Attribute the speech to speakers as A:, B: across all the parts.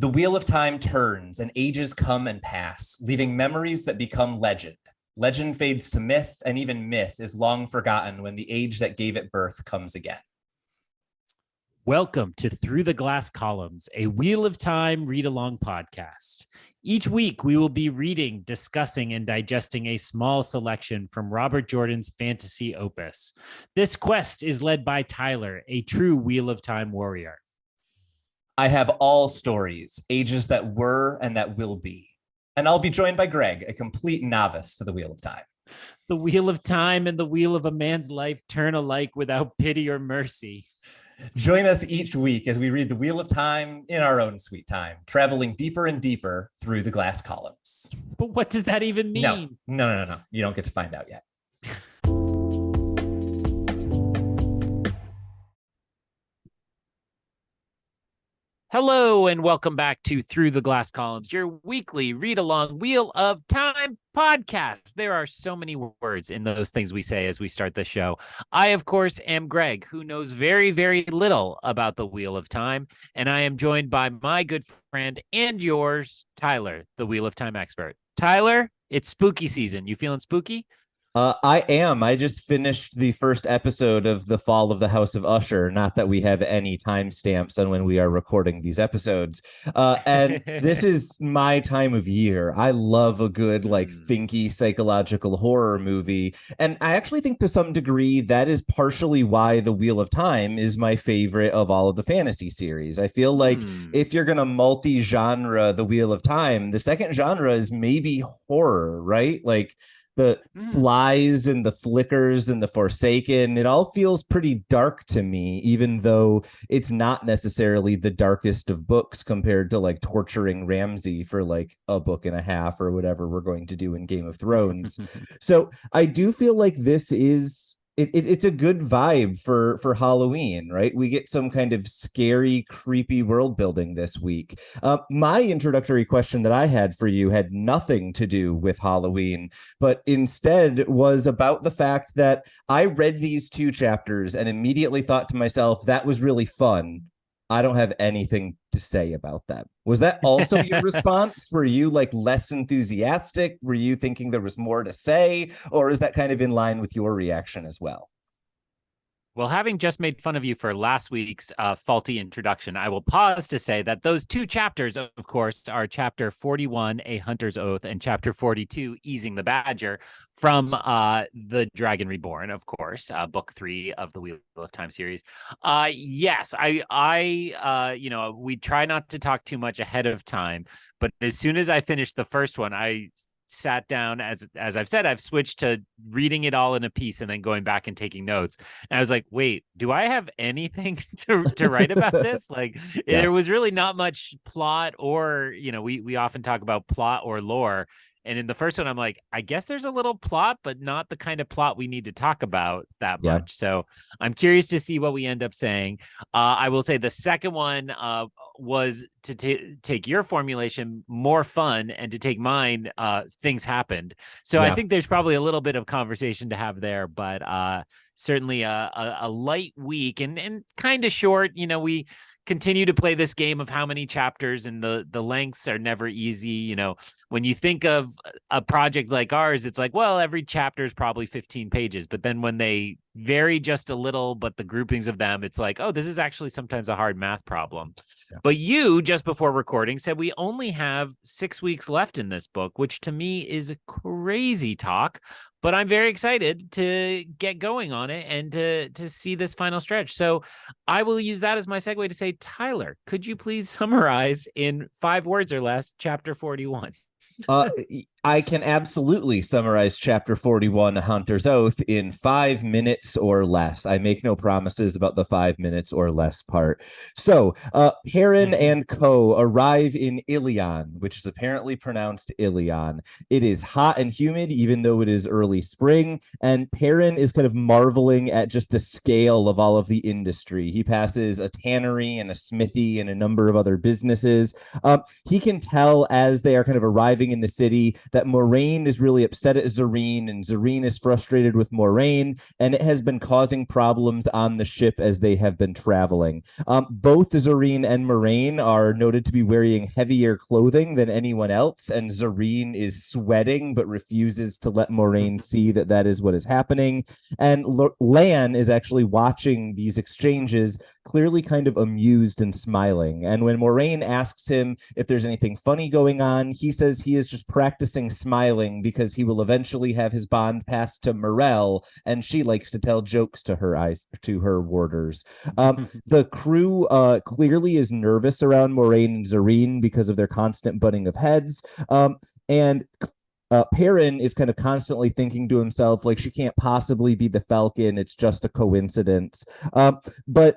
A: The wheel of time turns and ages come and pass, leaving memories that become legend. Legend fades to myth, and even myth is long forgotten when the age that gave it birth comes again.
B: Welcome to Through the Glass Columns, a Wheel of Time read-along podcast. Each week, we will be reading, discussing, and digesting a small selection from Robert Jordan's fantasy opus. This quest is led by Tylor, a true Wheel of Time warrior.
A: I have all stories, ages that were and that will be. And I'll be joined by Greg, a complete novice to the Wheel of Time.
B: The Wheel of Time and the wheel of a man's life turn alike without pity or mercy.
A: Join us each week as we read the Wheel of Time in our own sweet time, traveling deeper and deeper through the glass columns.
B: But what does that even mean?
A: No. You don't get to find out yet.
B: Hello and welcome back to Through the Glass Columns, your weekly read-along Wheel of Time podcast. There are so many words in those things we say as we start the show. I, of course, am Greg, who knows very, very little about the Wheel of Time, and I am joined by my good friend and yours, Tylor, the Wheel of Time expert. Tylor, it's spooky season. You feeling spooky?
A: I am. I just finished the first episode of The Fall of the House of Usher. Not that we have any timestamps on when we are recording these episodes. And this is my time of year. I love a good, thinky psychological horror movie. And I actually think to some degree that is partially why The Wheel of Time is my favorite of all of the fantasy series. I feel like if you're going to multi-genre The Wheel of Time, the second genre is maybe horror, right? Like, the flies and the flickers and the Forsaken, it all feels pretty dark to me, even though it's not necessarily the darkest of books compared to torturing Ramsay for a book and a half or whatever we're going to do in Game of Thrones. So I do feel like this is it's a good vibe for Halloween, right? We get some kind of scary, creepy world building this week. My introductory question that I had for you had nothing to do with Halloween, but instead was about the fact that I read these two chapters and immediately thought to myself, that was really fun. I don't have anything to say about that. Was that also your response? Were you less enthusiastic? Were you thinking there was more to say? Or is that kind of in line with your reaction as well?
B: Well, having just made fun of you for last week's faulty introduction, I will pause to say that those two chapters, of course, are Chapter 41, A Hunter's Oath, and Chapter 42, Easing the Badger, from The Dragon Reborn, of course, Book 3 of the Wheel of Time series. Yes, we try not to talk too much ahead of time, but as soon as I finished the first one, I sat down, as I've said, I've switched to reading it all in a piece and then going back and taking notes. And I was like, wait, do I have anything to write about this? There was really not much plot or, we often talk about plot or lore. And in the first one, I'm like, I guess there's a little plot, but not the kind of plot we need to talk about that much. So I'm curious to see what we end up saying. I will say the second one was to take your formulation more fun, and to take mine, things happened. So I think there's probably a little bit of conversation to have there, but certainly a light week and kind of short. We continue to play this game of how many chapters, and the lengths are never easy. When you think of a project like ours, it's like, well, every chapter is probably 15 pages. But then when they vary just a little, but the groupings of them, it's like, oh, this is actually sometimes a hard math problem. Yeah. But you, just before recording, said we only have 6 weeks left in this book, which to me is a crazy talk. But I'm very excited to get going on it and to see this final stretch. So I will use that as my segue to say, Tylor, could you please summarize in 5 words or less Chapter 41?
A: I can absolutely summarize Chapter 41, Hunter's Oath, in 5 minutes or less. I make no promises about the 5 minutes or less part. So, Perrin and co. arrive in Ilion, which is apparently pronounced Ilion. It is hot and humid, even though it is early spring, and Perrin is kind of marveling at just the scale of all of the industry. He passes a tannery and a smithy and a number of other businesses. He can tell as they are kind of arriving in the city that that Moraine is really upset at Zarine, and Zarine is frustrated with Moraine, and it has been causing problems on the ship as they have been traveling. Both Zarine and Moraine are noted to be wearing heavier clothing than anyone else, and Zarine is sweating but refuses to let Moraine see that that is what is happening. And Lan is actually watching these exchanges, clearly kind of amused and smiling. And when Moraine asks him if there's anything funny going on, he says he is just practicing smiling because he will eventually have his bond passed to Morel, and she likes to tell jokes to her warders. The crew clearly is nervous around Moraine and Zarine because of their constant butting of heads. And Perrin is kind of constantly thinking to himself, like, she can't possibly be the Falcon. It's just a coincidence. But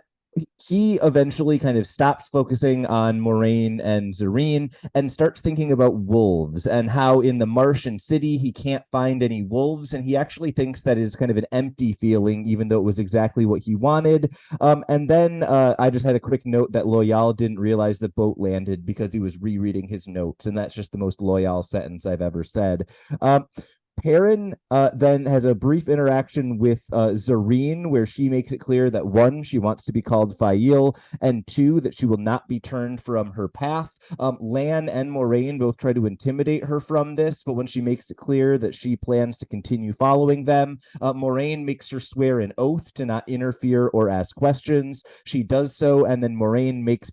A: he eventually kind of stops focusing on Moraine and Zarine and starts thinking about wolves and how in the Martian city he can't find any wolves, and he actually thinks that is kind of an empty feeling, even though it was exactly what he wanted. And then I just had a quick note that Loyal didn't realize the boat landed because he was rereading his notes, and that's just the most Loyal sentence I've ever said. Perrin then has a brief interaction with Zarine, where she makes it clear that 1, she wants to be called Fail, and 2, that she will not be turned from her path. Lan and Moraine both try to intimidate her from this, but when she makes it clear that she plans to continue following them, Moraine makes her swear an oath to not interfere or ask questions. She does so, and then Moraine makes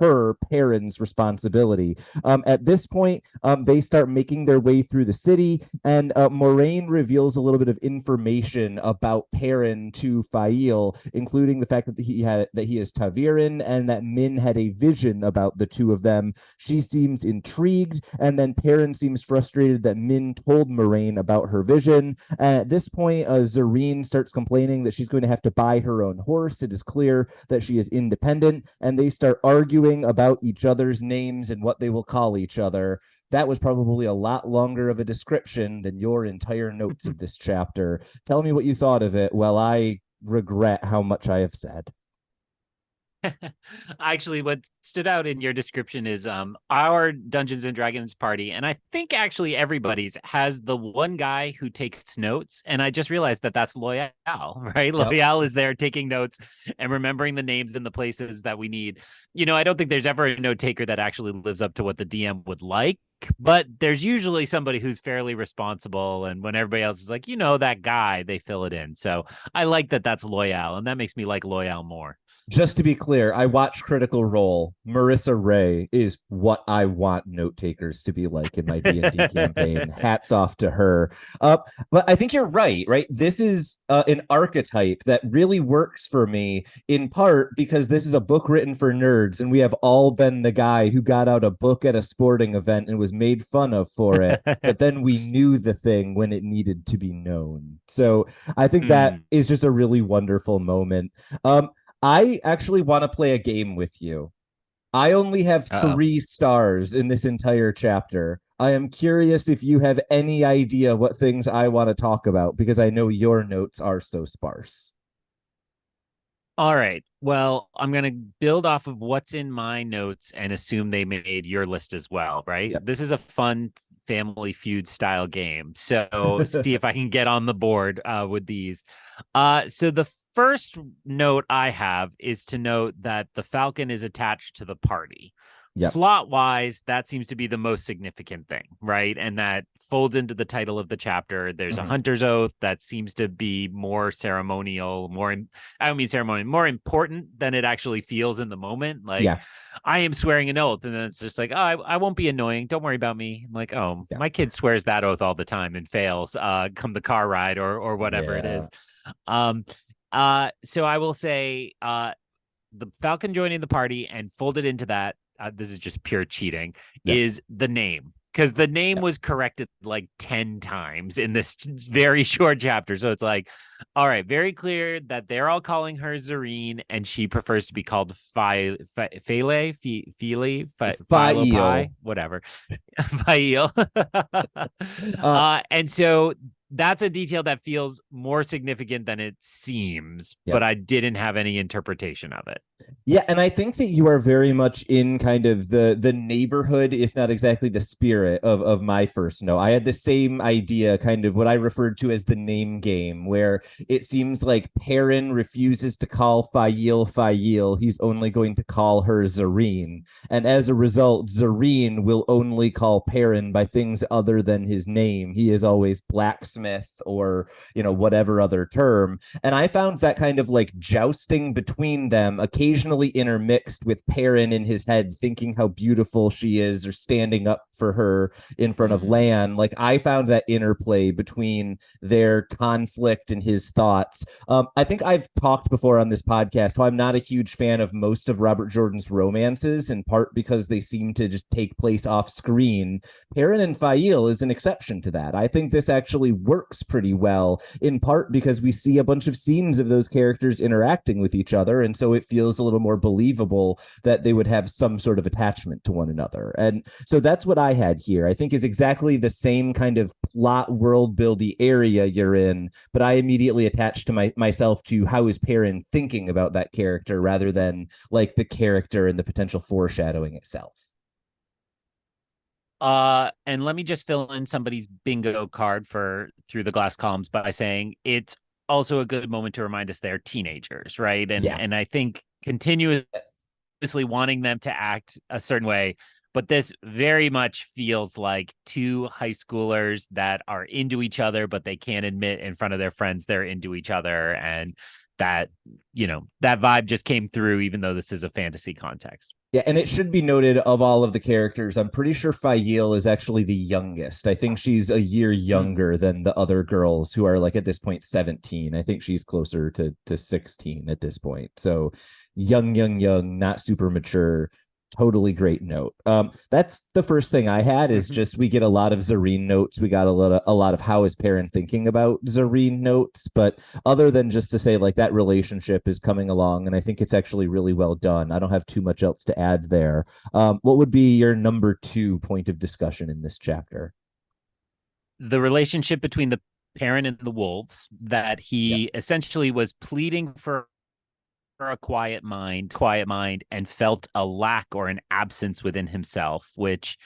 A: her Perrin's responsibility. At this point, they start making their way through the city, and Moraine reveals a little bit of information about Perrin to Fail, including the fact that he is Taviran, and that Min had a vision about the two of them. She seems intrigued, and then Perrin seems frustrated that Min told Moraine about her vision. And at this point, Zarine starts complaining that she's going to have to buy her own horse. It is clear that she is independent, and they start arguing about each other's names and what they will call each other. That was probably a lot longer of a description than your entire notes of this chapter. Tell me what you thought of it while I regret how much I have said.
B: Actually, what stood out in your description is our Dungeons and Dragons party, and I think actually everybody's has the one guy who takes notes, and I just realized that that's Loyal, right? Yep. Loyal is there taking notes and remembering the names and the places that we need. I don't think there's ever a note taker that actually lives up to what the DM would like, but there's usually somebody who's fairly responsible, and when everybody else is like, that guy, they fill it in. So I like that that's Loyal, and that makes me like Loyal more.
A: Just to be clear, I watched Critical Role. Marissa Ray is what I want note takers to be like in my D&D campaign. Hats off to her. But I think you're right? This is an archetype that really works for me, in part because this is a book written for nerds, and we have all been the guy who got out a book at a sporting event and was made fun of for it, but then we knew the thing when it needed to be known. So I think that is just a really wonderful moment. I actually want to play a game with you. I only have 3 stars in this entire chapter. I am curious if you have any idea what things I want to talk about, because I know your notes are so sparse.
B: All right. Well, I'm going to build off of what's in my notes and assume they made your list as well, right? Yep. This is a fun Family Feud style game. So see if I can get on the board with these. So the first note I have is to note that the Falcon is attached to the party. Yep. Plot-wise, that seems to be the most significant thing, right? And that folds into the title of the chapter. There's a hunter's oath that seems to be more ceremonial, more important than it actually feels in the moment. Like, I am swearing an oath, and then it's just like, oh, I won't be annoying. Don't worry about me. I'm like, oh, my kid swears that oath all the time and fails come the car ride or whatever it is. So I will say the Falcon joining the party and folded into that, this is just pure cheating, is the name. Because the name was corrected like 10 times in this very short chapter. So it's like, all right, very clear that they're all calling her Zarine, and she prefers to be called File, whatever. Fail. And so that's a detail that feels more significant than it seems, but I didn't have any interpretation of it.
A: Yeah, and I think that you are very much in kind of the neighborhood, if not exactly the spirit of my first note. I had the same idea, kind of what I referred to as the name game, where it seems like Perrin refuses to call Fail Fail. He's only going to call her Zarine. And as a result, Zarine will only call Perrin by things other than his name. He is always blacksmith or, whatever other term. And I found that kind of like jousting between them, occasionally intermixed with Perrin in his head thinking how beautiful she is or standing up for her in front of Lan. Like I found that interplay between their conflict and his thoughts. I think I've talked before on this podcast how I'm not a huge fan of most of Robert Jordan's romances, in part because they seem to just take place off screen. Perrin and Fail is an exception to that. I think this actually works pretty well, in part because we see a bunch of scenes of those characters interacting with each other, and so it feels a little more believable that they would have some sort of attachment to one another. And so that's what I had here. I think is exactly the same kind of plot world buildy area you're in, but I immediately attached to myself to how is Perrin thinking about that character rather than like the character and the potential foreshadowing itself.
B: And let me just fill in somebody's bingo card for Through the Glass Columns by saying it's also a good moment to remind us they're teenagers, right? And I think continuously wanting them to act a certain way, but this very much feels like two high schoolers that are into each other, but they can't admit in front of their friends they're into each other. And that, that vibe just came through, even though this is a fantasy context.
A: Yeah, and it should be noted of all of the characters, I'm pretty sure Fail is actually the youngest. I think she's a year younger than the other girls who are like at this point 17. I think she's closer to 16 at this point. So young, not super mature. Totally great note. That's the first thing I had is just we get a lot of Zarine notes. We got a lot of how is Perrin thinking about Zarine notes, but other than just to say like that relationship is coming along, and I think it's actually really well done. I don't have too much else to add there. What would be your number 2 point of discussion in this chapter?
B: The relationship between the Perrin and the wolves, that he essentially was pleading for a quiet mind, and felt a lack or an absence within himself, which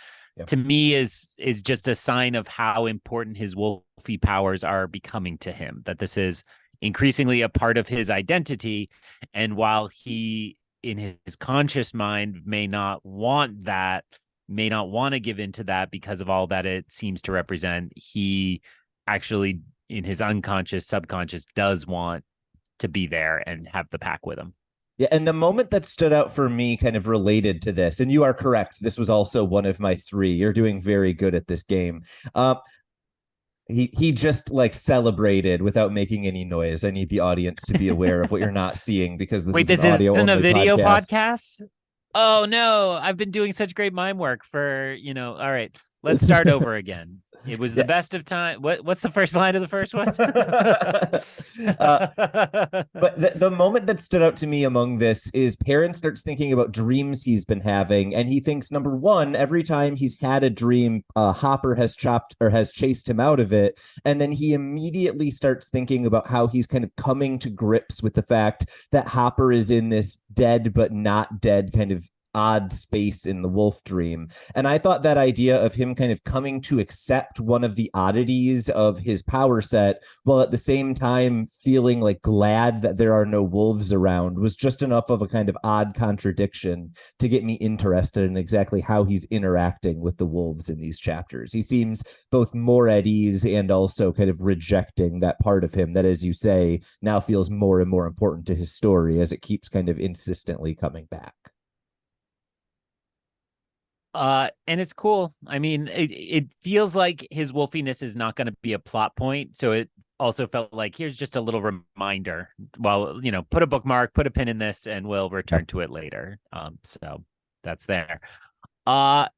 B: to me is just a sign of how important his wolfy powers are becoming to him, that this is increasingly a part of his identity. And while he, in his conscious mind, may not want to give into that because of all that it seems to represent, he actually, in his unconscious, subconscious, does want to be there and have the pack with him.
A: Yeah, and the moment that stood out for me kind of related to this, and you are correct, this was also one of my 3. You're doing very good at this game. He just like celebrated without making any noise. I need the audience to be aware of what you're not seeing because this is an audio
B: isn't a video
A: podcast.
B: Oh no, I've been doing such great mime work for, all right, let's start over again. It was the best of time. What's the first line of the first one?
A: But the moment that stood out to me among this is Perrin starts thinking about dreams he's been having, and he thinks, number one, every time he's had a dream, Hopper has chopped or has chased him out of it, and then he immediately starts thinking about how he's kind of coming to grips with the fact that Hopper is in this dead but not dead kind of odd space in the wolf dream. And I thought that idea of him kind of coming to accept one of the oddities of his power set while at the same time feeling like glad that there are no wolves around was just enough of a kind of odd contradiction to get me interested in exactly how he's interacting with the wolves in these chapters. He seems both more at ease and also kind of rejecting that part of him that, as you say, now feels more and more important to his story as it keeps kind of insistently coming back.
B: And it's cool. I mean, it feels like his wolfiness is not going to be a plot point. So it also felt like here's just a little reminder. Well, put a bookmark, put a pin in this, and we'll return to it later. So that's there. I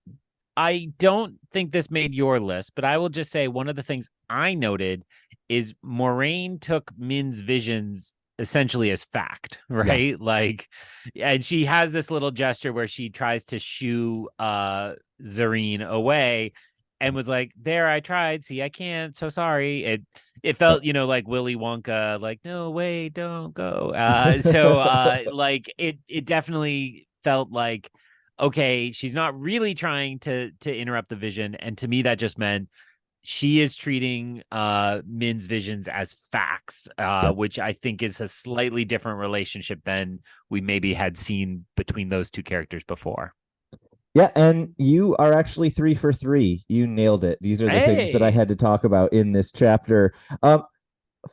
B: don't think this made your list, but I will just say one of the things I noted is Moraine took Min's visions essentially as fact, right? Like, and she has this little gesture where she tries to shoo Zarine away, and was like, there, I tried. See, I can't. So sorry. It felt, like Willy Wonka, like, no, wait, don't go. Like it definitely felt like, okay, she's not really trying to interrupt the vision. And to me, that just meant she is treating Min's visions as facts,
A: Yep.
B: which I think is a slightly different relationship than we maybe had seen between those two characters before.
A: Yeah, and you are actually 3 for 3. You nailed it. These are the things that I
B: Hey.
A: had to talk about in this chapter.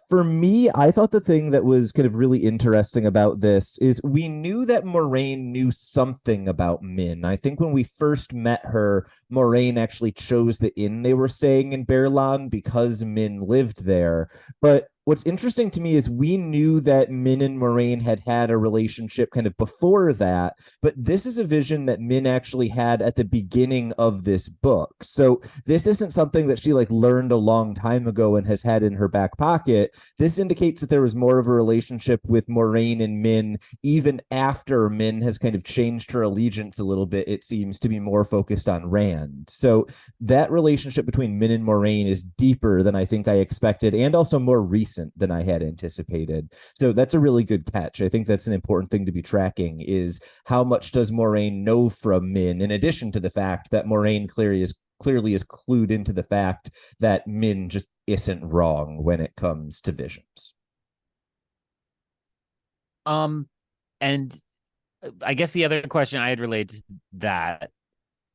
A: For me, I thought the thing that was kind of really interesting about this is we knew that Moraine knew something about Min. I think when we first met her, Moraine actually chose the inn they were staying in Berlan because Min lived there. But what's interesting to me is we knew that Min and Moraine had had a relationship kind of before that, but this is a vision that Min actually had at the beginning of this book. So this isn't something that she like learned a long time ago and has had in her back pocket. This indicates that there was more of a relationship with Moraine and Min even after Min has kind of changed her allegiance a little bit. It seems to be more focused on Rand. So that relationship between Min and Moraine is deeper than I think I expected and also more recent than I had anticipated. So that's a really good catch. I think that's an important thing to be tracking is how much does Moraine know from Min, in addition to the fact that Moraine clearly is clued into the fact that Min just isn't wrong when it comes to visions.
B: And I guess the other question I had related to that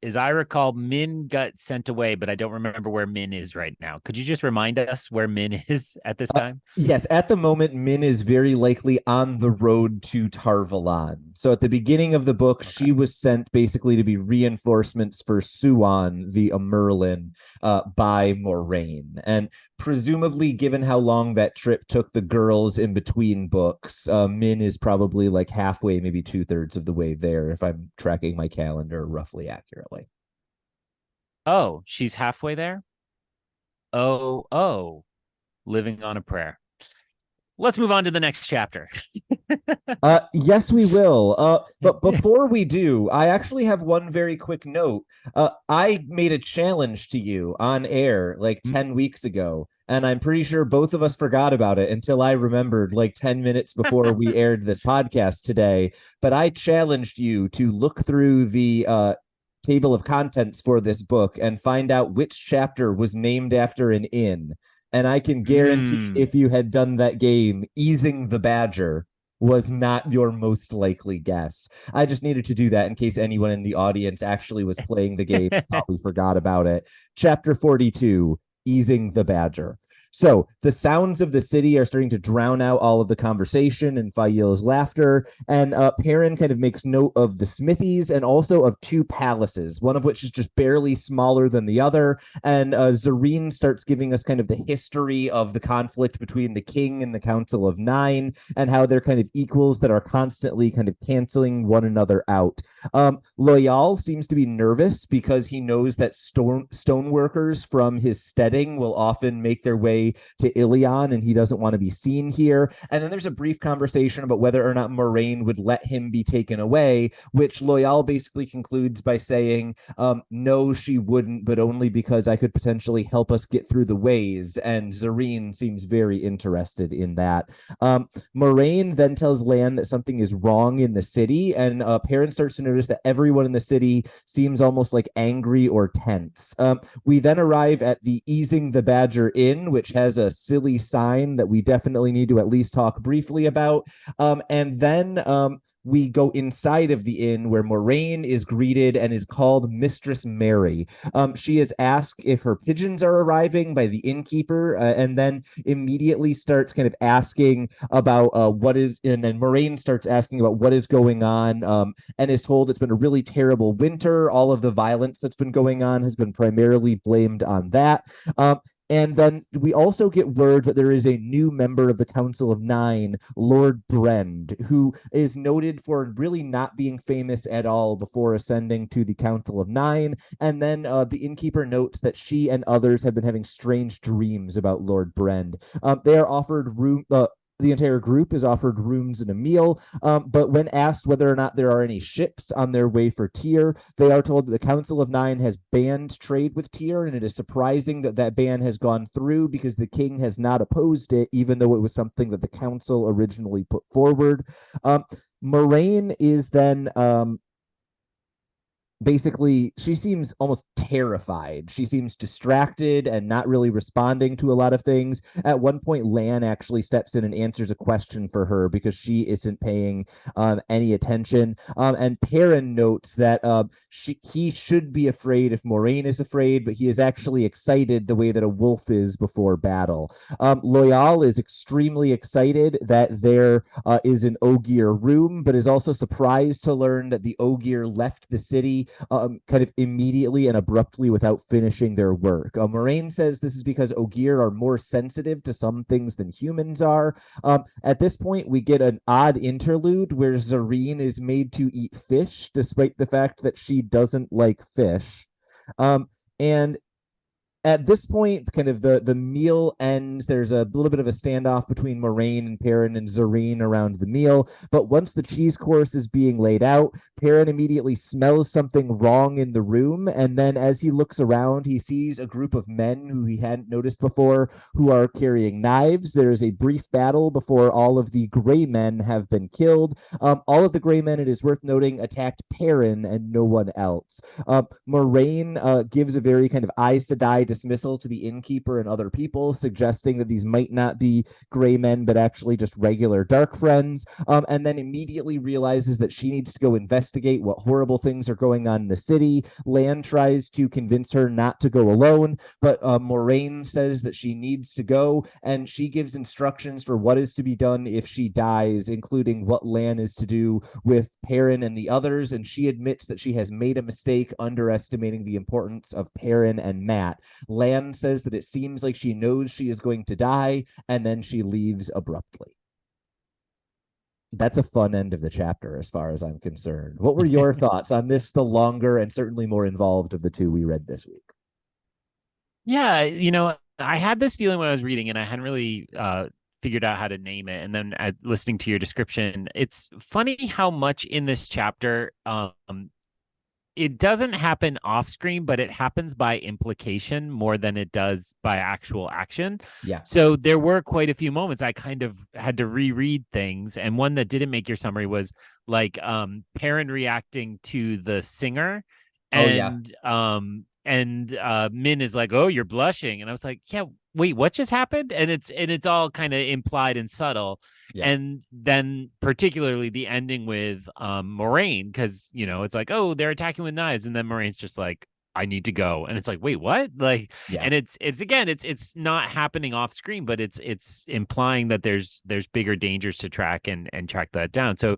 B: is I recall Min got sent away, but I don't remember where Min is right now. Could you just remind us where Min is at this time?
A: Yes, at the moment, Min is very likely on the road to Tarvalon. So at the beginning of the book,
B: Okay.
A: she was sent basically to be reinforcements for Suan, the Merlin, by Moraine. And presumably, given how long that trip took the girls in between books, Min is probably like halfway, maybe 2/3 of the way there, if I'm tracking my calendar roughly accurately.
B: Oh, she's halfway there? Oh, living on a prayer. Let's move on to the next chapter.
A: Yes, we will. But before we do, I actually have one very quick note. I made a challenge to you on air like 10 weeks ago, and I'm pretty sure both of us forgot about it until I remembered like 10 minutes before we aired this podcast today. But I challenged you to look through the table of contents for this book and find out which chapter was named after an inn. And I can guarantee if you had done that game, easing the badger was not your most likely guess. I just needed to do that in case anyone in the audience actually was playing the game and thought we forgot about it. Chapter 42, easing the badger. So the sounds of the city are starting to drown out all of the conversation and Fael's laughter. And Perrin kind of makes note of the smithies and also of two palaces, one of which is just barely smaller than the other. And Zarine starts giving us kind of the history of the conflict between the king and the Council of Nine and how they're kind of equals that are constantly kind of canceling one another out. Loyal seems to be nervous because he knows that stoneworkers from his steading will often make their way to Ilion, and he doesn't want to be seen here. And then there's a brief conversation about whether or not Moraine would let him be taken away, which Loyal basically concludes by saying, no, she wouldn't, but only because I could potentially help us get through the ways. And Zarine seems very interested in that. Moraine then tells Lan that something is wrong in the city, and Perrin starts to notice that everyone in the city seems almost like angry or tense. We then arrive at the Easing the Badger Inn, which has a silly sign that we definitely need to at least talk briefly about. And then we go inside of the inn where Moraine is greeted and is called Mistress Mary. She is asked if her pigeons are arriving by the innkeeper, and then immediately starts kind of asking about and then Moraine starts asking about what is going on, and is told it's been a really terrible winter. All of the violence that's been going on has been primarily blamed on that. And then we also get word that there is a new member of the Council of Nine, Lord Brend, who is noted for really not being famous at all before ascending to the Council of Nine. And then the innkeeper notes that she and others have been having strange dreams about Lord Brend. They are offered room. The entire group is offered rooms and a meal, but when asked whether or not there are any ships on their way for Tyr, they are told that the Council of Nine has banned trade with Tyr, and it is surprising that that ban has gone through because the king has not opposed it, even though it was something that the council originally put forward. Moraine is then basically, she seems almost terrified. She seems distracted and not really responding to a lot of things. At one point, Lan actually steps in and answers a question for her because she isn't paying any attention. And Perrin notes that he should be afraid if Moraine is afraid, but he is actually excited the way that a wolf is before battle. Loyal is extremely excited that there is an Ogier room, but is also surprised to learn that the Ogier left the city kind of immediately and abruptly without finishing their work. Moraine says this is because Ogier are more sensitive to some things than humans are. At this point, we get an odd interlude where Zarine is made to eat fish, despite the fact that she doesn't like fish. And at this point, kind of the meal ends. There's a little bit of a standoff between Moraine and Perrin and Zarine around the meal. But once the cheese course is being laid out, Perrin immediately smells something wrong in the room. And then as he looks around, he sees a group of men who he hadn't noticed before who are carrying knives. There is a brief battle before all of the gray men have been killed. All of the gray men, it is worth noting, attacked Perrin and no one else. Moraine gives a very kind of Aes Sedai dismissal to the innkeeper and other people, suggesting that these might not be gray men, but actually just regular dark friends, and then immediately realizes that she needs to go investigate what horrible things are going on in the city. Lan tries to convince her not to go alone, but Moraine says that she needs to go, and she gives instructions for what is to be done if she dies, including what Lan is to do with Perrin and the others, and she admits that she has made a mistake underestimating the importance of Perrin and Mat. Lan says that it seems like she knows she is going to die, and then she leaves abruptly. That's a fun end of the chapter as far as I'm concerned. What were your thoughts on this, the longer and certainly more involved of the two we read this week?
B: Yeah, I had this feeling when I was reading, and I hadn't really figured out how to name it. And then listening to your description, it's funny how much in this chapter it doesn't happen off screen, but it happens by implication more than it does by actual action.
A: Yeah.
B: So there were quite a few moments I kind of had to reread things. And one that didn't make your summary was like Perrin reacting to the singer. And Min is like, "Oh, you're blushing." And I was like, "Yeah, wait, what just happened?" And it's all kind of implied and subtle. Yeah. And then particularly the ending with Moraine, because it's like, "Oh, they're attacking with knives," and then Moraine's just like, "I need to go," and it's like, "Wait, what?" Like, yeah. And it's not happening off screen, but it's implying that there's bigger dangers to track and track that down. So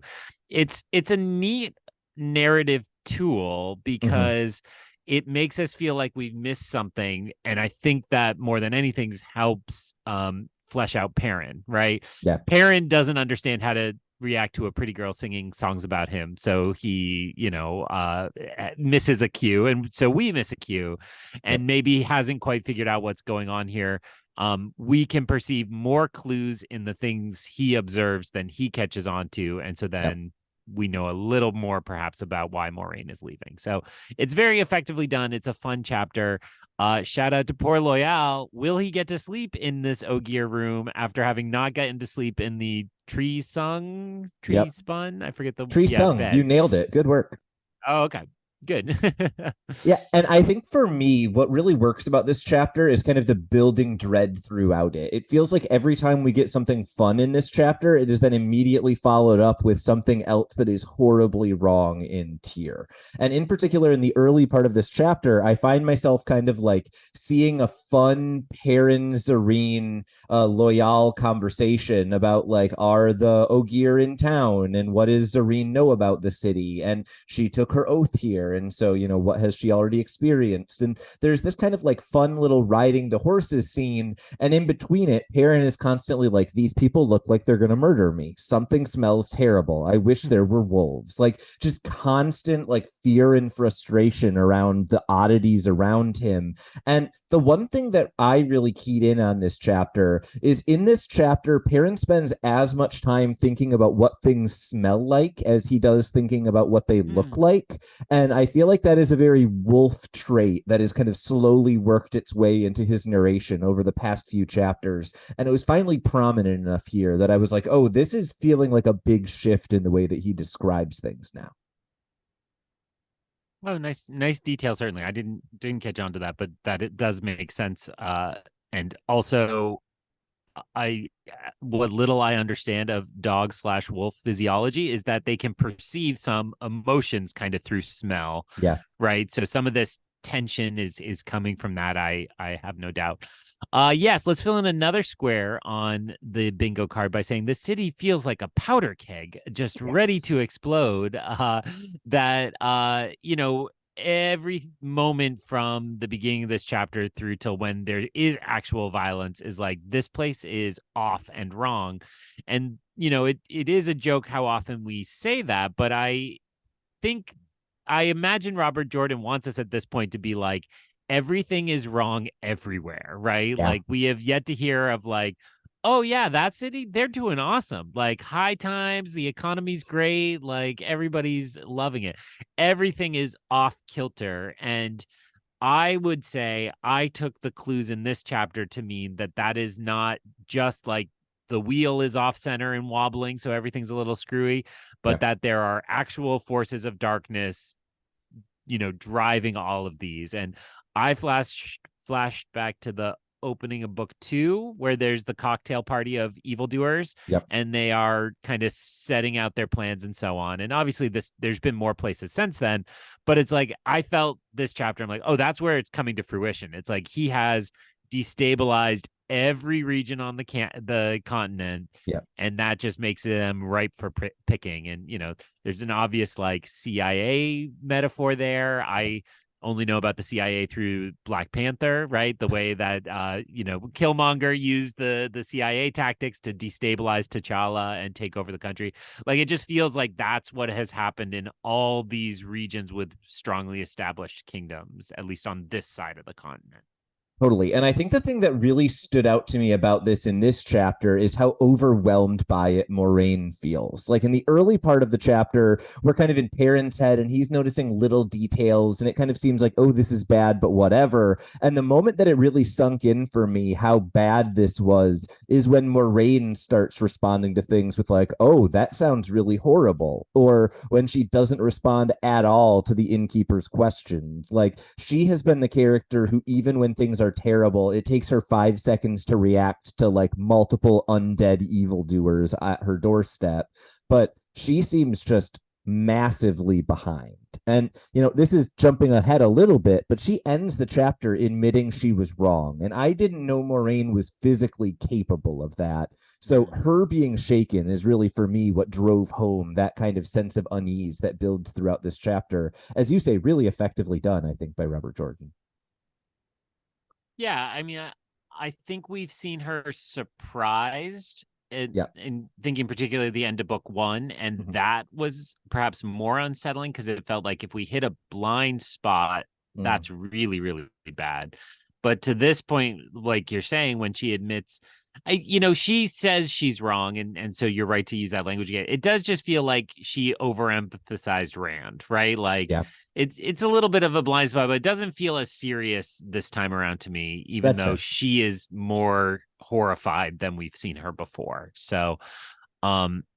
B: it's a neat narrative tool because it makes us feel like we've missed something, and I think that more than anything helps flesh out Perrin, right?
A: Yeah.
B: Perrin doesn't understand how to react to a pretty girl singing songs about him, so he misses a cue, and so we miss a cue, and maybe hasn't quite figured out what's going on here. We can perceive more clues in the things he observes than he catches on to, and so then we know a little more perhaps about why Moraine is leaving. So it's very effectively done. It's a fun chapter. Shout out to poor Loyal. Will he get to sleep in this Ogier room after having not gotten to sleep in the tree spun? I forget the
A: tree sung.
B: Bed.
A: You nailed it. Good work.
B: Oh, okay. Good.
A: Yeah, and I think for me, what really works about this chapter is kind of the building dread throughout it. It feels like every time we get something fun in this chapter, it is then immediately followed up with something else that is horribly wrong in Tyr. And in particular, in the early part of this chapter, I find myself kind of like seeing a fun Perrin, Zarine, Loyal conversation about like, are the Ogier in town? And what does Zarine know about the city? And she took her oath here. there. And so, what has she already experienced? And there's this kind of like fun little riding the horses scene. And in between it, Perrin is constantly like, these people look like they're going to murder me. Something smells terrible. I wish there were wolves. Like just constant like fear and frustration around the oddities around him. And the one thing that I really keyed in on this chapter is in this chapter, Perrin spends as much time thinking about what things smell like as he does thinking about what they look like. And I feel like that is a very wolf trait that has kind of slowly worked its way into his narration over the past few chapters. And it was finally prominent enough here that I was like, oh, this is feeling like a big shift in the way that he describes things now.
B: Oh, nice detail. Certainly, I didn't catch on to that, but that it does make sense. And also, I what little I understand of dog/wolf physiology is that they can perceive some emotions kind of through smell.
A: Yeah.
B: Right. So some of this tension is coming from that. I have no doubt. Yes, let's fill in another square on the bingo card by saying this city feels like a powder keg just ready to explode. Every moment from the beginning of this chapter through till when there is actual violence is like this place is off and wrong. And it is a joke how often we say that, but I imagine Robert Jordan wants us at this point to be like, everything is wrong everywhere, right?
A: Yeah.
B: Like we have yet to hear of like, oh yeah, that city, they're doing awesome. Like high times, the economy's great, like everybody's loving it. Everything is off kilter. And I would say I took the clues in this chapter to mean that that is not just like the wheel is off center and wobbling, so everything's a little screwy, but that there are actual forces of darkness, driving all of these. And I flashed back to the opening of book 2, where there's the cocktail party of evildoers,
A: Yep.
B: and they are kind of setting out their plans and so on. And obviously there's been more places since then, but it's like I felt this chapter, I'm like, oh, that's where it's coming to fruition. It's like he has destabilized every region on the continent, and that just makes them ripe for picking. And there's an obvious like CIA metaphor there. I only know about the CIA through Black Panther, right? The way that Killmonger used the CIA tactics to destabilize T'Challa and take over the country. Like it just feels like that's what has happened in all these regions with strongly established kingdoms, at least on this side of the continent.
A: Totally. And I think the thing that really stood out to me about this in this chapter is how overwhelmed by it Moraine feels. Like in the early part of the chapter, we're kind of in Perrin's head and he's noticing little details and it kind of seems like, oh, this is bad, but whatever. And the moment that it really sunk in for me how bad this was is when Moraine starts responding to things with like, oh, that sounds really horrible. Or when she doesn't respond at all to the innkeeper's questions. Like she has been the character who, even when things are terrible, it takes her 5 seconds to react to like multiple undead evildoers at her doorstep, but she seems just massively behind. And this is jumping ahead a little bit, but she ends the chapter admitting she was wrong, and I didn't know Moraine was physically capable of that. So her being shaken is really, for me, what drove home that kind of sense of unease that builds throughout this chapter, as you say, really effectively done, I think, by Robert Jordan.
B: Yeah, I mean, I think we've seen her surprised in thinking particularly the end of book 1, and that was perhaps more unsettling because it felt like if we hit a blind spot, that's really, really bad. But to this point, like you're saying, when she admits, she says she's wrong, and so you're right to use that language again. It does just feel like she overemphasized Rand, right? Like it's a little bit of a blind spot, but it doesn't feel as serious this time around to me, even though she is more horrified than we've seen her before. So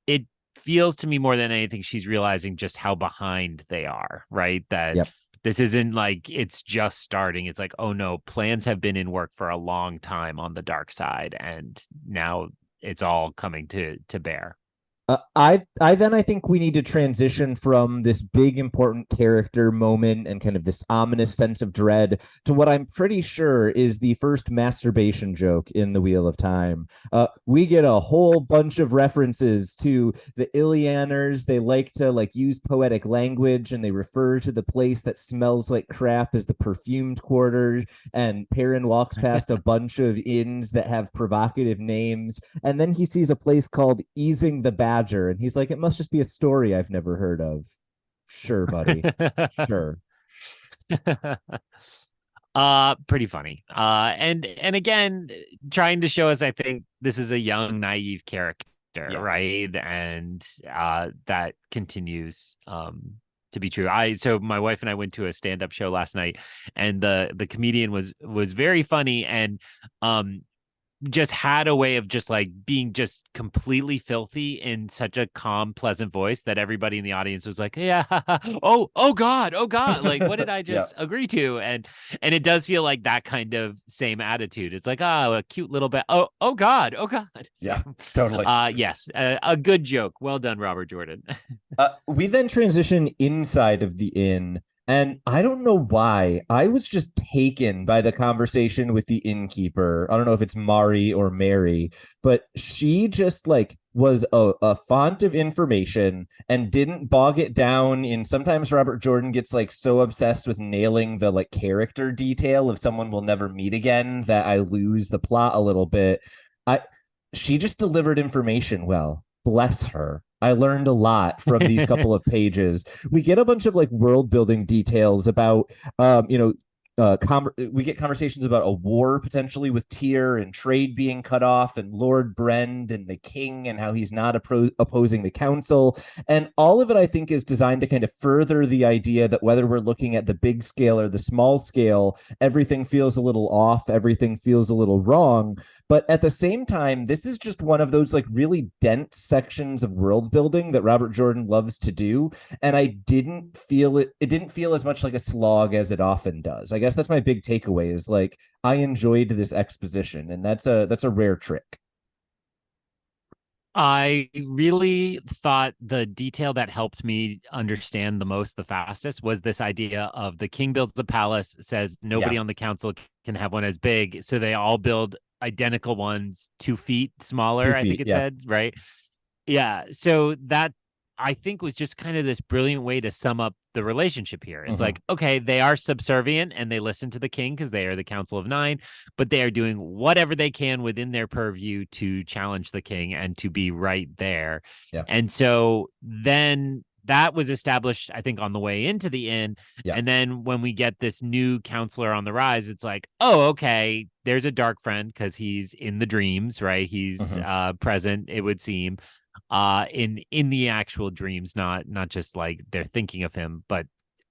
B: it feels to me more than anything she's realizing just how behind they are, right? That this isn't like it's just starting. It's like, oh no, plans have been in work for a long time on the dark side, and now it's all coming to bear.
A: I think we need to transition from this big important character moment and kind of this ominous sense of dread to what I'm pretty sure is the first masturbation joke in the Wheel of Time. We get a whole bunch of references to the Ilianers. They like to like use poetic language, and they refer to the place that smells like crap as the perfumed quarter. And Perrin walks past a bunch of inns that have provocative names, and then he sees a place called Easing the Badger, and he's like, it must just be a story I've never heard of. Sure, buddy. Sure.
B: Pretty funny. And again, trying to show us, I think this is a young, naive character, right? And that continues to be true. So my wife and I went to a stand-up show last night, and the comedian was very funny, and just had a way of just like being just completely filthy in such a calm, pleasant voice that everybody in the audience was like, yeah, oh God, like what did I just agree to? And it does feel like that kind of same attitude. It's like, oh, a cute little bit. Oh God. So,
A: yeah, totally.
B: Yes, a good joke. Well done, Robert Jordan.
A: We then transition inside of the inn. And I don't know why. I was just taken by the conversation with the innkeeper. I don't know if it's Mari or Mary, but she just like was a font of information and didn't bog it down in. Sometimes Robert Jordan gets like so obsessed with nailing the like character detail of someone we'll never meet again that I lose the plot a little bit. She just delivered information well. Bless her. I learned a lot from these couple of pages. We get a bunch of like world building details about, we get conversations about a war potentially with Tyr and trade being cut off, and Lord Brend and the king, and how he's not opposing the council. And all of it, I think, is designed to kind of further the idea that whether we're looking at the big scale or the small scale, everything feels a little off, everything feels a little wrong. But at the same time, this is just one of those like really dense sections of world building that Robert Jordan loves to do. And I didn't feel it didn't feel as much like a slog as it often does. I guess that's my big takeaway, is like I enjoyed this exposition, and that's a rare trick.
B: I really thought the detail that helped me understand the most, the fastest, was this idea of the king builds a palace, says nobody on the council can have one as big. So they all build identical ones 2 feet smaller,
A: 2 feet,
B: I think it said, right? Yeah. So that, I think, was just kind of this brilliant way to sum up the relationship here. It's like, okay, they are subservient and they listen to the king because they are the Council of Nine, but they are doing whatever they can within their purview to challenge the king and to be right there.
A: Yeah.
B: And so then that was established, I think, on the way into the inn.
A: Yeah.
B: And then when we get this new counselor on the rise, it's like, oh, okay, there's a dark friend because he's in the dreams, right? He's present, it would seem, in the actual dreams, not just like they're thinking of him, but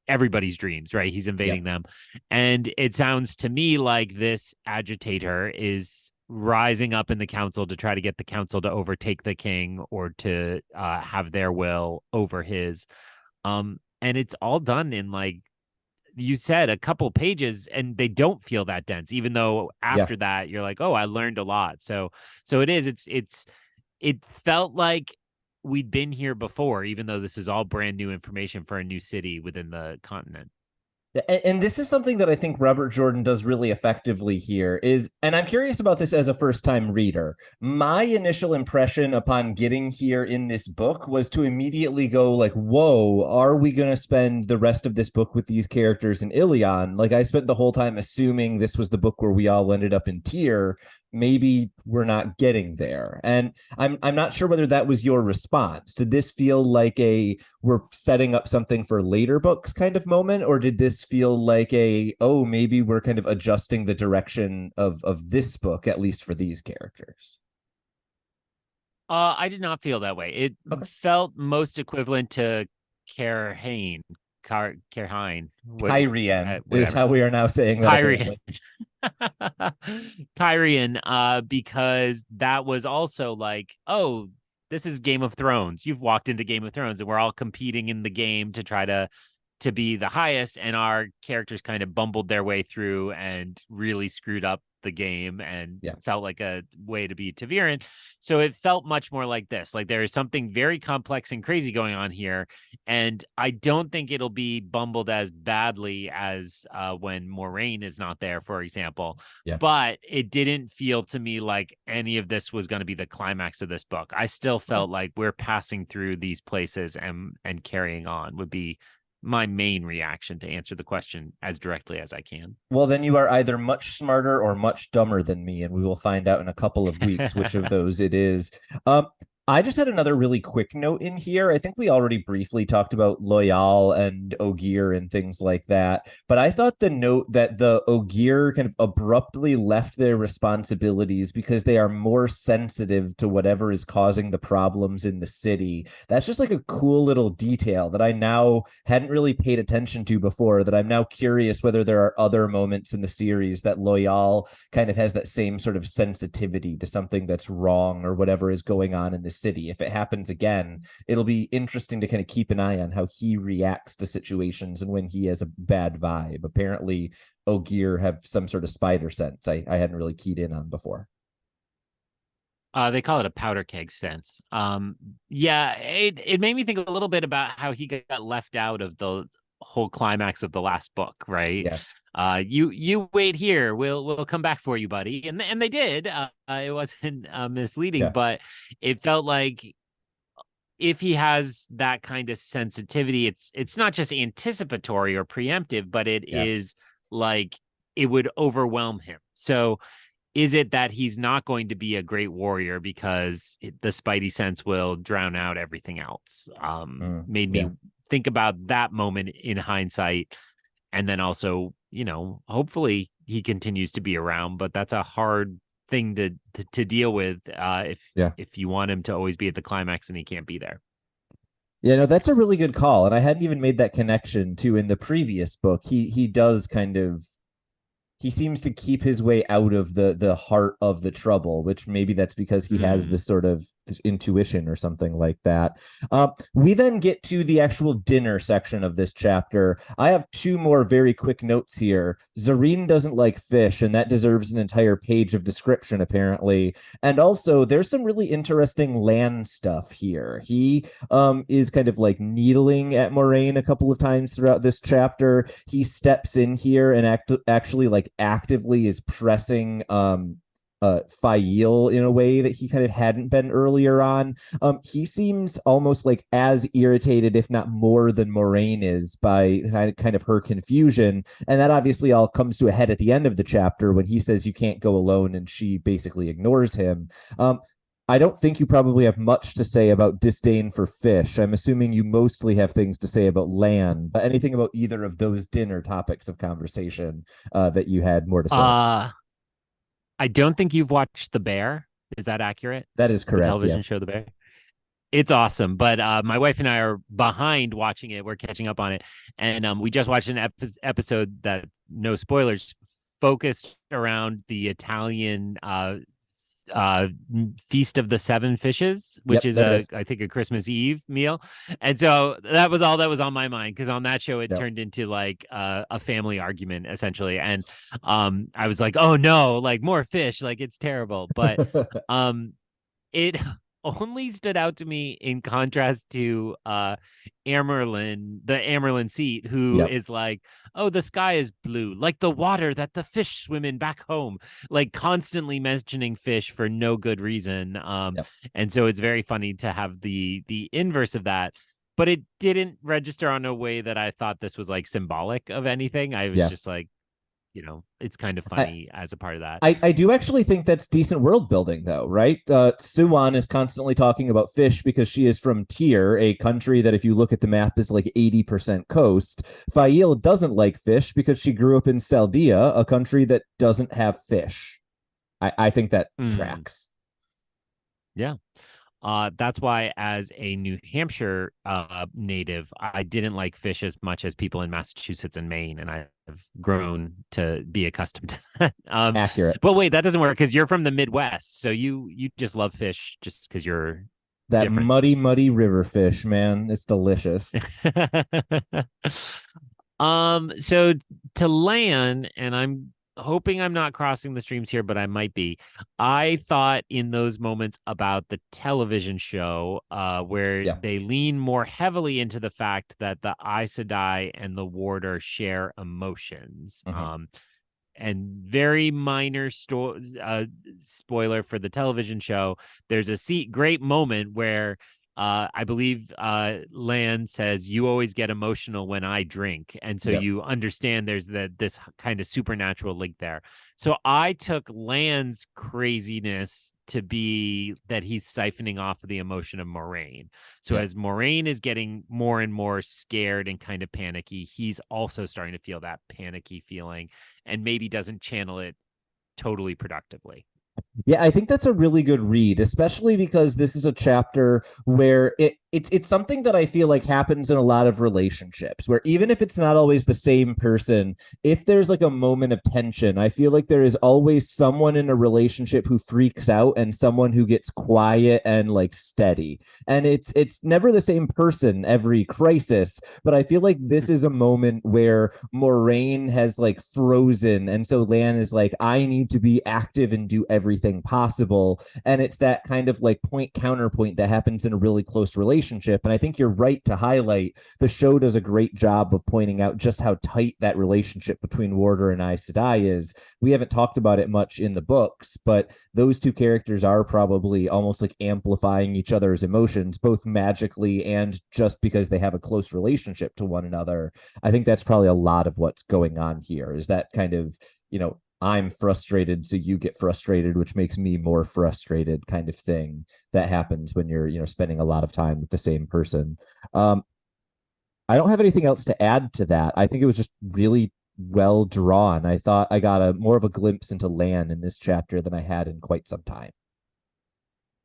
B: everybody's dreams, right? He's invading them. And it sounds to me like this agitator is rising up in the council to try to get the council to overtake the king or to have their will over his. And it's all done in, like you said, a couple pages, and they don't feel that dense, even though after that you're like, oh, I learned a lot. So it felt like we'd been here before, even though this is all brand new information for a new city within the continent.
A: And this is something that I think Robert Jordan does really effectively here is, and I'm curious about this as a first-time reader. My initial impression upon getting here in this book was to immediately go like, whoa, are we going to spend the rest of this book with these characters in Ilion? Like, I spent the whole time assuming this was the book where we all ended up in Tyr. Maybe we're not getting there. And I'm not sure whether that was your response. Did this feel like a we're setting up something for later books kind of moment, or did this feel like a, oh, maybe we're kind of adjusting the direction of this book, at least for these characters?
B: I did not feel that way. It felt most equivalent to Carhane. Carhine.
A: Kyrian is how we are now saying that.
B: Kyrian. Kyrian, because that was also like, oh, this is Game of Thrones. You've walked into Game of Thrones, and we're all competing in the game to try to be the highest, and our characters kind of bumbled their way through and really screwed up the game and
A: Yeah.
B: felt like a way to be Taviran. So it felt much more like this. Like there is something very complex and crazy going on here. And I don't think it'll be bumbled as badly as when Moraine is not there, for example.
A: Yeah.
B: But it didn't feel to me like any of this was going to be the climax of this book. I still felt like we're passing through these places and carrying on would be my main reaction to answer the question as directly as I can.
A: Well, then you are either much smarter or much dumber than me, and we will find out in a couple of weeks which of those it is. Um, I just had another really quick note in here. I think we already briefly talked about Loyal and Ogier and things like that, but I thought the note that the Ogier kind of abruptly left their responsibilities because they are more sensitive to whatever is causing the problems in the city. That's just like a cool little detail that I now hadn't really paid attention to before, that I'm now curious whether there are other moments in the series that Loyal kind of has that same sort of sensitivity to something that's wrong or whatever is going on in the city. If it happens again, it'll be interesting to kind of keep an eye on how he reacts to situations and when he has a bad vibe. Apparently, Ogier have some sort of spider sense I hadn't really keyed in on before.
B: They call it a powder keg sense. Yeah, it made me think a little bit about how he got left out of the whole climax of the last book, right?
A: Yeah.
B: You wait here. We'll come back for you, buddy. And they did. It wasn't misleading,
A: Yeah.
B: but it felt like if he has that kind of sensitivity, it's not just anticipatory or preemptive, but it is like it would overwhelm him. So is it that he's not going to be a great warrior because the spidey sense will drown out everything else? Made me think about that moment in hindsight. And then also, hopefully he continues to be around, but that's a hard thing to deal with if you want him to always be at the climax and he can't be there.
A: Yeah, no, that's a really good call. And I hadn't even made that connection to in the previous book. He does kind of, he seems to keep his way out of the heart of the trouble, which maybe that's because he has this sort of this intuition or something like that. We then get to the actual dinner section of this chapter. I have two more very quick notes here. Zarine doesn't like fish, and that deserves an entire page of description, apparently. And also, there's some really interesting land stuff here. He is kind of like needling at Moraine a couple of times throughout this chapter. He steps in here and actually like actively is pressing Fail in a way that he kind of hadn't been earlier on. He seems almost like as irritated, if not more than Moraine is, by kind of her confusion. And that obviously all comes to a head at the end of the chapter when he says you can't go alone and she basically ignores him. I don't think you probably have much to say about disdain for fish. I'm assuming you mostly have things to say about land, but anything about either of those dinner topics of conversation that you had more to say?
B: I don't think you've watched The Bear. Is that accurate?
A: That is correct.
B: The television show The Bear. It's awesome, but my wife and I are behind watching it. We're catching up on it, and we just watched an episode that, no spoilers, focused around the Italian Feast of the Seven Fishes, which is I think a Christmas Eve meal. And so that was all that was on my mind, because on that show it turned into like a family argument essentially. And I was like, oh no, like more fish, like it's terrible. But it only stood out to me in contrast to Amerlin, the Amerlin seat, who is like, oh, the sky is blue, like the water that the fish swim in back home, like constantly mentioning fish for no good reason. And so it's very funny to have the inverse of that. But it didn't register on a way that I thought this was like symbolic of anything. I was just like, it's kind of funny as a part of that.
A: I do actually think that's decent world building, though, right? Suwon is constantly talking about fish because she is from Tyr, a country that, if you look at the map, is like 80% coast. Fail doesn't like fish because she grew up in Saldia, a country that doesn't have fish. I think that tracks.
B: Yeah. That's why, as a New Hampshire native, I didn't like fish as much as people in Massachusetts and Maine, and I've grown to be accustomed to that.
A: Accurate.
B: But wait, that doesn't work because you're from the Midwest, so you just love fish just because you're
A: that
B: different.
A: muddy river fish, man. It's delicious.
B: So to land, and I'm hoping I'm not crossing the streams here, but I might be. I thought in those moments about the television show, where
A: Yeah.
B: they lean more heavily into the fact that the Aes Sedai and the Warder share emotions.
A: Mhm.
B: And very minor spoiler for the television show. There's a great moment where I believe Lan says, "You always get emotional when I drink," and so
A: Yep.
B: you understand there's this kind of supernatural link there. So I took Lan's craziness to be that he's siphoning off of the emotion of Moraine. So
A: Yeah.
B: as Moraine is getting more and more scared and kind of panicky, he's also starting to feel that panicky feeling, and maybe doesn't channel it totally productively.
A: Yeah, I think that's a really good read, especially because this is a chapter where it's something that I feel like happens in a lot of relationships, where even if it's not always the same person, if there's like a moment of tension, I feel like there is always someone in a relationship who freaks out and someone who gets quiet and like steady. And it's never the same person every crisis, but I feel like this is a moment where Moraine has like frozen, and so Lan is like, I need to be active and do everything possible. And it's that kind of like point counterpoint that happens in a really close relationship. And I think you're right to highlight the show does a great job of pointing out just how tight that relationship between Warder and Aes Sedai is. We haven't talked about it much in the books, but those two characters are probably almost like amplifying each other's emotions, both magically and just because they have a close relationship to one another. I think that's probably a lot of what's going on here, is that kind of, I'm frustrated, so you get frustrated, which makes me more frustrated kind of thing that happens when you're, spending a lot of time with the same person. Um, I don't have anything else to add to that. I think it was just really well drawn. I thought I got a more of a glimpse into Lan in this chapter than I had in quite some time.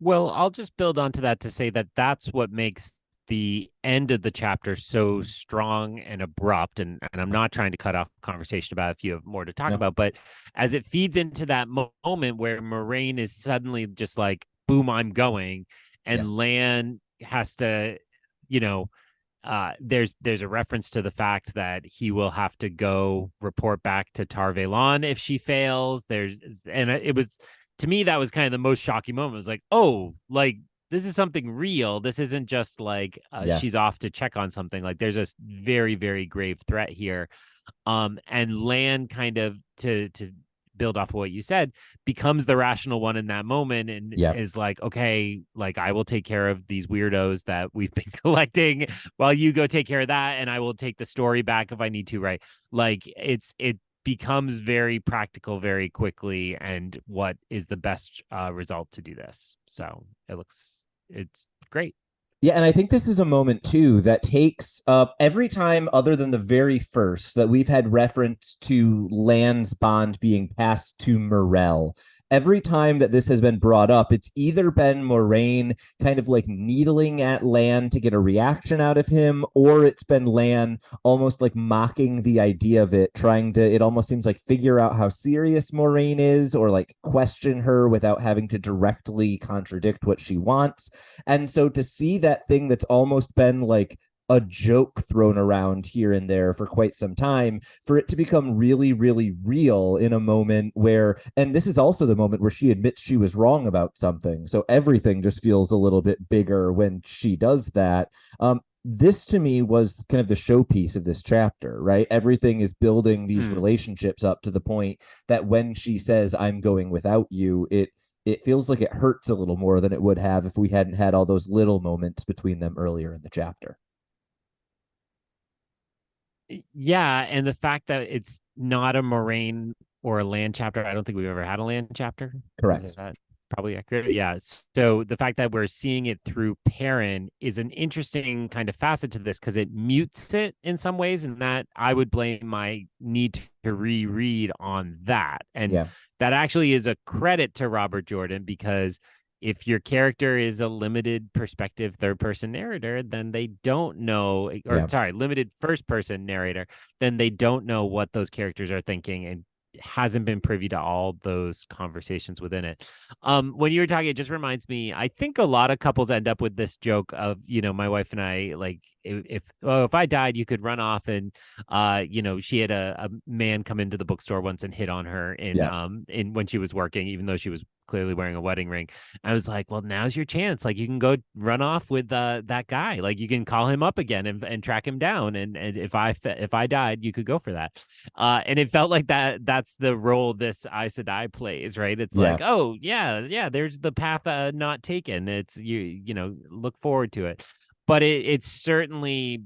B: Well, I'll just build onto that to say that that's what makes the end of the chapter so strong and abrupt. And I'm not trying to cut off conversation about if you have more to talk
A: No.
B: about, but as it feeds into that moment where Moraine is suddenly just like, boom, I'm going,
A: Yeah.
B: and Lan has to, you know, there's a reference to the fact that he will have to go report back to Tar Valon if she fails. And it was, to me, that was kind of the most shocking moment. It was like, oh, like this is something real. This isn't just like
A: Yeah.
B: she's off to check on something. Like there's a very, very grave threat here. And Lan kind of to build off of what you said, becomes the rational one in that moment and
A: Yeah.
B: is like, okay, like I will take care of these weirdos that we've been collecting while you go take care of that, and I will take the story back if I need to, right? Like it becomes very practical very quickly, and what is the best result to do this. So it's great.
A: Yeah, and I think this is a moment too that takes up every time other than the very first that we've had reference to Lan's bond being passed to Morel. Every time that this has been brought up, it's either been Moraine kind of like needling at Lan to get a reaction out of him, or it's been Lan almost like mocking the idea of it, trying to, it almost seems like, figure out how serious Moraine is or like question her without having to directly contradict what she wants. And so to see that thing that's almost been like a joke thrown around here and there for quite some time, for it to become really, really real in a moment where, and this is also the moment where she admits she was wrong about something. So everything just feels a little bit bigger when she does that. This to me was kind of the showpiece of this chapter, right? Everything is building these relationships up to the point that when she says, I'm going without you, it feels like it hurts a little more than it would have if we hadn't had all those little moments between them earlier in the chapter.
B: Yeah, and the fact that it's not a Moraine or a Lan chapter, I don't think we've ever had a Lan chapter. Is
A: Correct.
B: that probably accurate? Yeah. So the fact that we're seeing it through Perrin is an interesting kind of facet to this, because it mutes it in some ways, and that I would blame my need to reread on that. And
A: Yeah.
B: that actually is a credit to Robert Jordan, because if your character is a limited perspective third person narrator, then they don't know, or
A: Yeah.
B: sorry, limited first person narrator, then they don't know what those characters are thinking. And hasn't been privy to all those conversations within it. When you were talking, it just reminds me, I think a lot of couples end up with this joke of, my wife and I, like, if I died, you could run off and she had a man come into the bookstore once and hit on her
A: Yeah.
B: in when she was working, even though she was clearly wearing a wedding ring. I was like, well, now's your chance. Like, you can go run off with that guy. Like, you can call him up again and track him down. And if I died, you could go for that. And it felt like that's the role this Aes Sedai plays, right? It's
A: Yeah.
B: like, oh yeah, there's the path not taken. It's look forward to it. But it certainly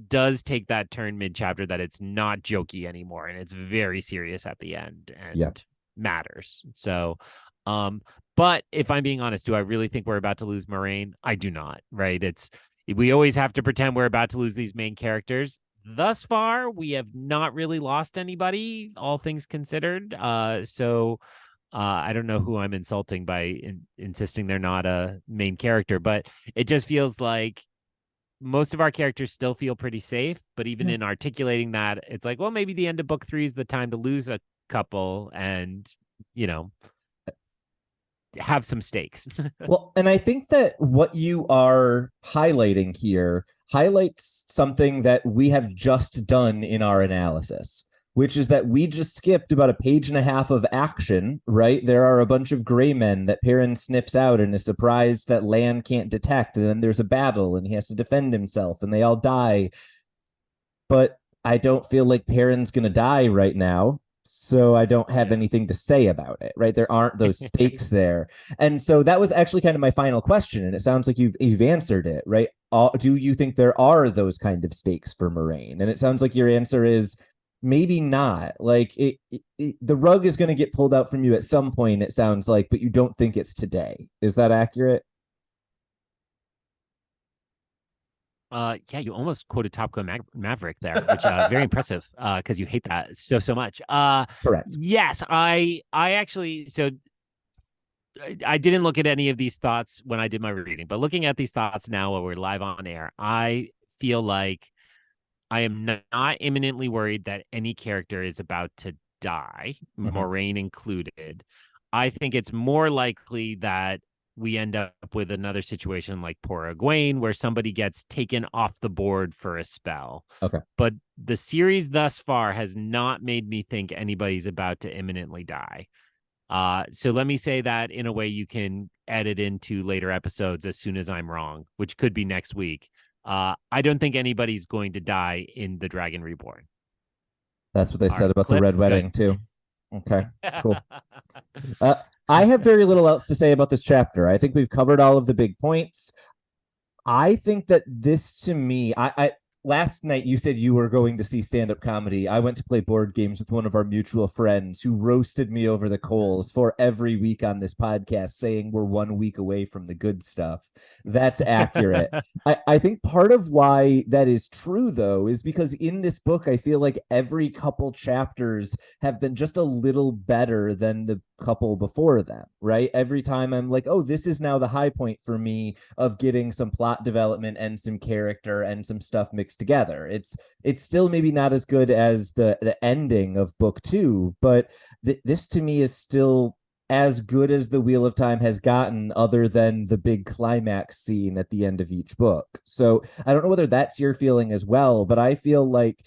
B: does take that turn mid chapter that it's not jokey anymore, and it's very serious at the end and matters. So but if I'm being honest, do I really think we're about to lose Moraine? I do not, right? We always have to pretend we're about to lose these main characters. Thus far, we have not really lost anybody, all things considered. So I don't know who I'm insulting by insisting they're not a main character, but it just feels like most of our characters still feel pretty safe. But even in articulating that, it's like, well, maybe the end of book 3 is the time to lose a couple and, have some stakes.
A: Well, and I think that what you are highlighting here highlights something that we have just done in our analysis, which is that we just skipped about a page and a half of action, right? There are a bunch of gray men that Perrin sniffs out and is surprised that Lan can't detect. And then there's a battle and he has to defend himself and they all die. But I don't feel like Perrin's going to die right now. So I don't have anything to say about it, right? There aren't those stakes there. And so that was actually kind of my final question. And it sounds like you've answered it, right? Do you think there are those kind of stakes for Moraine? And it sounds like your answer is maybe not. Like the rug is going to get pulled out from you at some point, it sounds like, but you don't think it's today. Is that accurate?
B: Yeah, you almost quoted Top Gun Maverick there, which very impressive because you hate that so much.
A: Correct.
B: Yes, I actually, so I didn't look at any of these thoughts when I did my reading, but looking at these thoughts now while we're live on air, I feel like I am not imminently worried that any character is about to die, Moraine included. I think it's more likely that we end up with another situation like poor Egwene, where somebody gets taken off the board for a spell.
A: Okay.
B: But the series thus far has not made me think anybody's about to imminently die. So let me say that in a way you can edit into later episodes as soon as I'm wrong, which could be next week. I don't think anybody's going to die in The Dragon Reborn.
A: That's what they said about
B: clip,
A: the Red Wedding,
B: good.
A: too. Okay, cool. I have very little else to say about this chapter. I think we've covered all of the big points. I think that this, to me, I last night you said you were going to see stand-up comedy. I went to play board games with one of our mutual friends who roasted me over the coals for every week on this podcast, saying we're 1 week away from the good stuff. That's accurate. I think part of why that is true, though, is because in this book, I feel like every couple chapters have been just a little better than the couple before them, right? Every time I'm like, oh, this is now the high point for me of getting some plot development and some character and some stuff mixed together. It's still maybe not as good as the ending of book 2, but this to me is still as good as the Wheel of Time has gotten, other than the big climax scene at the end of each book. So I don't know whether that's your feeling as well, but I feel like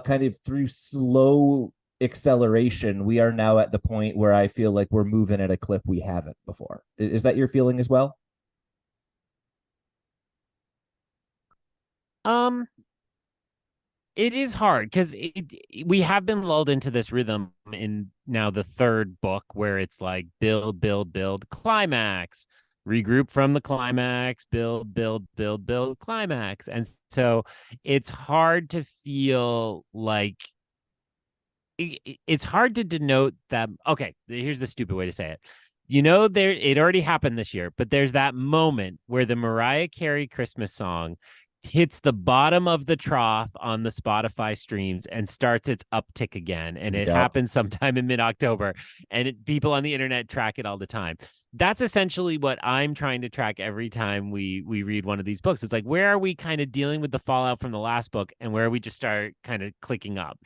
A: kind of through slow acceleration, we are now at the point where I feel like we're moving at a clip we haven't before. Is that your feeling as well?
B: It is hard because we have been lulled into this rhythm in now the third book where it's like build, climax, regroup from the climax, build, climax. And so it's hard to feel like it's hard to denote that. Okay, here's the stupid way to say it. It already happened this year, but there's that moment where the Mariah Carey Christmas song hits the bottom of the trough on the Spotify streams and starts its uptick again. And it happens sometime in mid-October, and people on the internet track it all the time. that's essentially what I'm trying to track every time we read one of these books. It's like, where are we kind of dealing with the fallout from the last book, and where we just start kind of clicking up?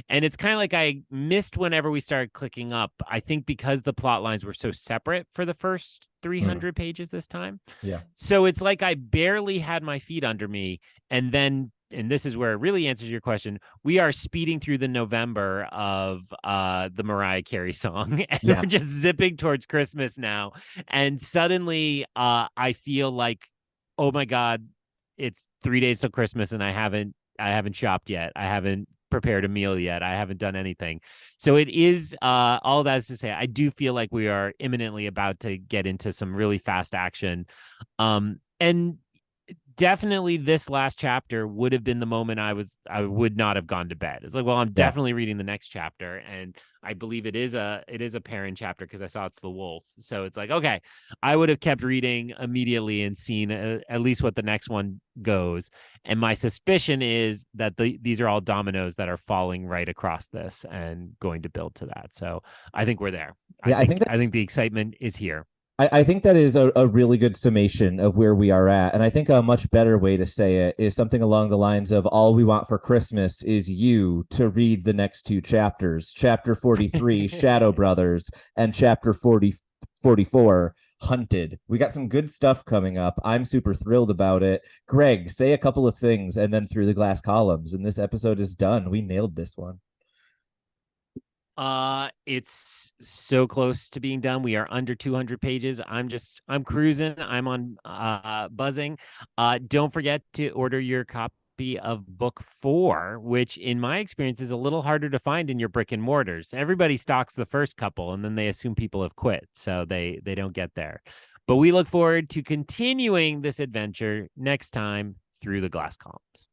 B: And it's kind of like I missed whenever we started clicking up. I think because the plot lines were so separate for the first 300 pages this time.
A: Yeah.
B: So it's like I barely had my feet under me. And then, and this is where it really answers your question, we are speeding through the November of the Mariah Carey song, and we're just zipping towards Christmas now. And suddenly I feel like, oh my God, it's 3 days till Christmas, and I haven't shopped yet. I haven't prepared a meal yet. I haven't done anything. So it is all that is to say, I do feel like we are imminently about to get into some really fast action. And definitely this last chapter would have been the moment I would not have gone to bed. It's like, well, I'm definitely reading the next chapter, and I believe it is a Perrin chapter because I saw it's the wolf. So it's like, okay, I would have kept reading immediately and seen at least what the next one goes. And my suspicion is that these are all dominoes that are falling right across this and going to build to that. So I think we're there. I think the excitement is here.
A: I think that is a really good summation of where we are at. And I think a much better way to say it is something along the lines of, all we want for Christmas is you to read the next two chapters, chapter 43, Shadow Brothers, and chapter 44, Hunted. We got some good stuff coming up. I'm super thrilled about it. Greg, say a couple of things and then Through the Glass Columns. And this episode is done. We nailed this one.
B: It's so close to being done. We are under 200 pages. I'm cruising. I'm on buzzing. Don't forget to order your copy of book 4, which in my experience is a little harder to find in your brick and mortars. Everybody stocks the first couple and then they assume people have quit, so they don't get there. But we look forward to continuing this adventure next time through the Glass Columns.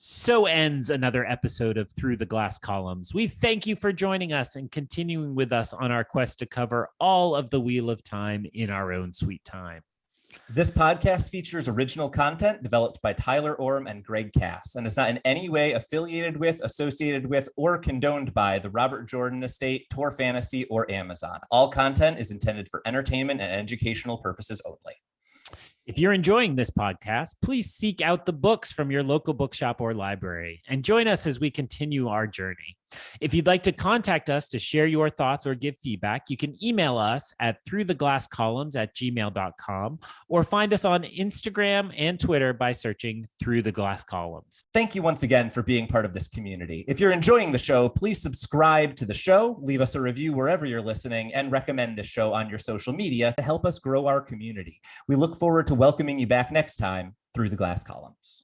B: So ends another episode of Through the Glass Columns. We thank you for joining us and continuing with us on our quest to cover all of the Wheel of Time in our own sweet time.
A: This podcast features original content developed by Tylor Orm and Greg Cass, and is not in any way affiliated with, associated with, or condoned by the Robert Jordan Estate, Tor Fantasy, or Amazon. All content is intended for entertainment and educational purposes only.
B: If you're enjoying this podcast, please seek out the books from your local bookshop or library and join us as we continue our journey. If you'd like to contact us to share your thoughts or give feedback, you can email us at throughtheglasscolumns@gmail.com or find us on Instagram and Twitter by searching Through the Glass Columns.
A: Thank you once again for being part of this community. If you're enjoying the show, please subscribe to the show, leave us a review wherever you're listening, and recommend the show on your social media to help us grow our community. We look forward to welcoming you back next time through the Glass Columns.